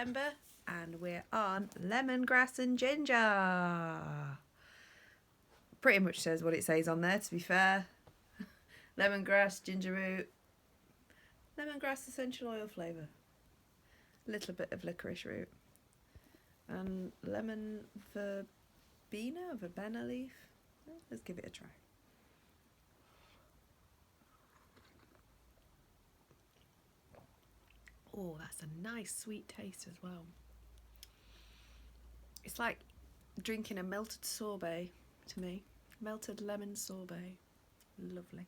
September, and we're on lemongrass and ginger. Pretty much says what it says on there, to be fair. Lemongrass, ginger root, lemongrass essential oil flavour, a little bit of licorice root, and lemon verbena leaf. Let's give it a try. Oh, that's a nice sweet taste as well. It's like drinking a melted sorbet to me. Melted lemon sorbet. Lovely.